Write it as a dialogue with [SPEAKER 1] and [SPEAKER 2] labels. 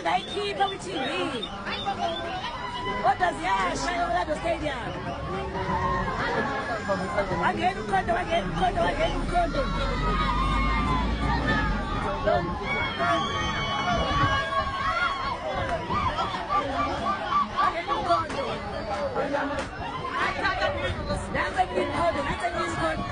[SPEAKER 1] angayikhipha kwi-TV kodwa ziyasha e-Orlando Stadium. Wangena uKhondo, wangena uKhondo, wangena uKhondo. Wangena uKhondo. Nansi eminye uKhondo, nansi eminye uKhondo.